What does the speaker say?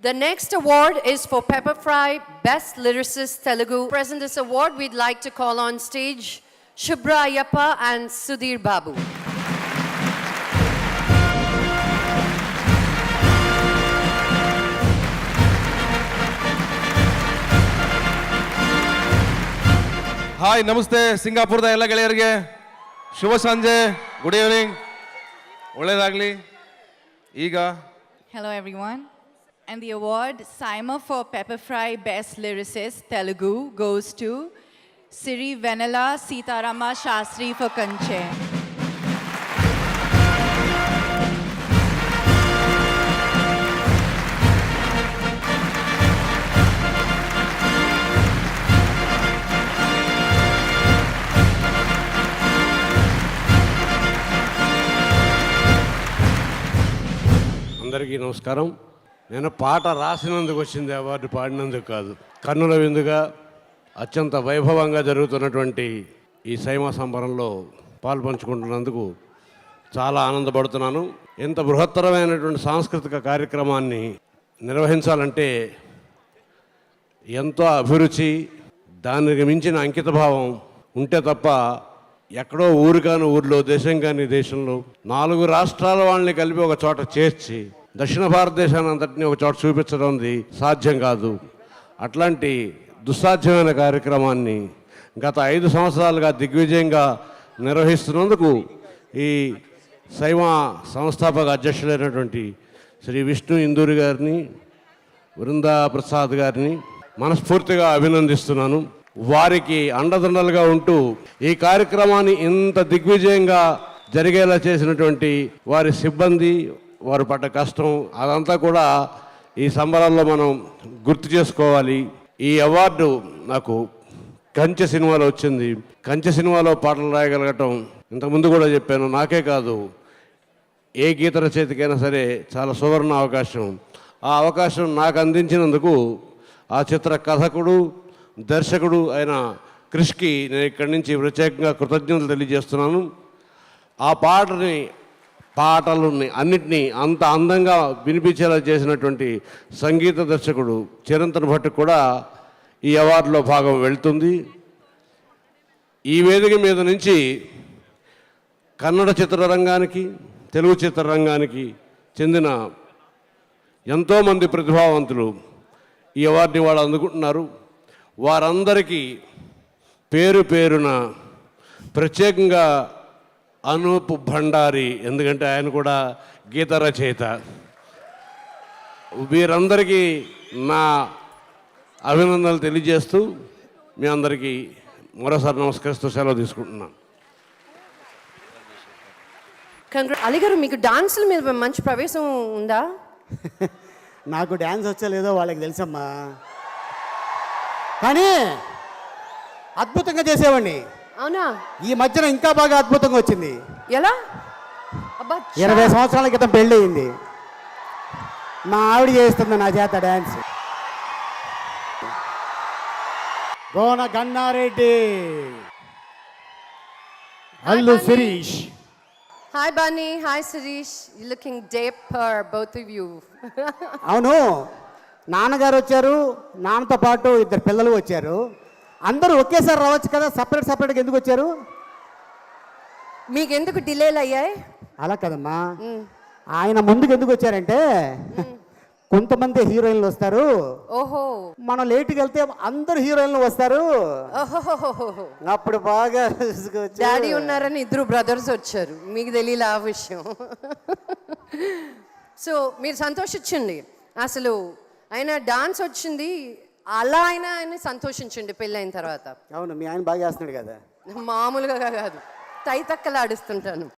The next award is for Pepper Fry Best Lyricist Telugu. Present this award, we'd like to call on stage Shubhra Ayyappa and Sudhir Babu. Hi ನಮಸ್ತೆ ಸಿಂಗಾಪುರದ ಎಲ್ಲ ಗೆಳೆಯರಿಗೆ ಶುಭ ಸಂಜೆ good evening ಒಳ್ಳೆಯದಾಗಲಿ ಈಗ Hello everyone. And the award Saima for Pepper Fry Best Lyricist Telugu goes to Siri Venala Sitarama Shastri for Kanche. అందరికీ నమస్కారం. నేను పాట రాసినందుకు వచ్చింది, అవార్డు పాడినందుకు కాదు. కన్నుల విందుగా అత్యంత వైభవంగా జరుగుతున్నటువంటి ఈ సైమా సంబరంలో పాల్పంచుకుంటున్నందుకు చాలా ఆనందపడుతున్నాను. ఇంత బృహత్తరమైనటువంటి సాంస్కృతిక కార్యక్రమాన్ని నిర్వహించాలంటే ఎంతో అభిరుచి, దానికి మించిన అంకితభావం ఉంటే తప్ప ఎక్కడో ఊరు కాని ఊరిలో, దేశం కాని దేశంలో 4 రాష్ట్రాల వాళ్ళని కలిపి ఒక చోట చేర్చి దక్షిణ భారతదేశాన్ని అంతటినీ ఒక చోట చూపించడం సాధ్యం కాదు. అట్లాంటి దుస్సాధ్యమైన కార్యక్రమాన్ని గత 5 సంవత్సరాలుగా దిగ్విజయంగా నిర్వహిస్తున్నందుకు ఈ సైమా సంస్థాపక అధ్యక్షులైనటువంటి శ్రీ విష్ణు ఇందూరి గారిని, బృందా ప్రసాద్ గారిని మనస్ఫూర్తిగా అభినందిస్తున్నాను. వారికి అండదండలుగా ఉంటూ ఈ కార్యక్రమాన్ని ఇంత దిగ్విజయంగా జరిగేలా చేసినటువంటి వారి సిబ్బంది, వారు పడ్డ కష్టం, అదంతా కూడా ఈ సంబరాల్లో మనం గుర్తు చేసుకోవాలి. ఈ అవార్డు నాకు కంచె సినిమాలో వచ్చింది. కంచె సినిమాలో పాటలు రాయగలగటం ఇంతకుముందు కూడా చెప్పాను, నాకే కాదు ఏ గీత రచయితకైనా సరే చాలా సువర్ణ అవకాశం. ఆ అవకాశం నాకు అందించినందుకు ఆ చిత్ర కథకుడు, దర్శకుడు అయిన క్రిష్కి నేను ఇక్కడి నుంచి ప్రత్యేకంగా కృతజ్ఞతలు తెలియజేస్తున్నాను. ఆ పాటలని అన్నిటినీ అంత అందంగా వినిపించేలా చేసినటువంటి సంగీత దర్శకుడు చిరంతన్ భట్ కూడా ఈ అవార్డులో భాగం వెళ్తుంది. ఈ వేదిక మీద నుంచి కన్నడ చిత్రరంగానికి, తెలుగు చిత్రరంగానికి చెందిన ఎంతోమంది ప్రతిభావంతులు ఈ అవార్డుని వాళ్ళు అందుకుంటున్నారు. వారందరికీ పేరు పేరున ప్రత్యేకంగా అనూప్ భండారి, ఎందుకంటే ఆయన కూడా గీత రచయిత, వీరందరికీ నా అభినందనలు తెలియజేస్తూ మీ అందరికీ మరోసారి నమస్కరిస్తూ సెలవు తీసుకుంటున్నాను. అలీగారు, మీకు డాన్సుల మీద మంచి ప్రవేశం ఉందా? నాకు డ్యాన్స్ వచ్చలేదో వాళ్ళకి తెలుసమ్మా, కానీ అద్భుతంగా చేసేవాడిని. అవునా? ఈ మధ్యన ఇంకా బాగా అద్భుతంగా వచ్చింది. ఎలా? అబ్బా, 20 సంవత్సరాల క్రితం పెళ్ళి అయింది. మా ఆవిడ చేస్తుంది నా చేత dance. Gona Gannareddy, Allu Sirish. Hi Bunny, hi Sirish. You're looking dapper, both of you. అవును, నాన్నగారు వచ్చారు, నాన్నతో పాటు 2 పిల్లలు వచ్చారు. అందరూ ఒకేసారి రావచ్చు కదా, సపరేట్గా ఎందుకు వచ్చారు? మీకు ఎందుకు డిలేలు అయ్యాయి? అలా కదమ్మా, ఆయన ముందుకు ఎందుకు వచ్చారంటే కొంతమంది హీరోయిన్లు వస్తారు, ఓహో, మనం లేట్కి వెళ్తే అందరు హీరోయిన్లు వస్తారు, ఓహో, అప్పుడు బాగా డాడీ ఉన్నారని 2 బ్రదర్స్ వచ్చారు. మీకు తెలియలే ఆ విషయం. సో మీరు సంతోషించండి. అసలు ఆయన డాన్స్ వచ్చింది, అలా ఆయన సంతోషించండి పెళ్ళైన తర్వాత. అవును, మీ ఆయన బాగా చేస్తున్నాడు కదా. మామూలుగా కాదు, తైతక్కలాడిస్తుంటాను.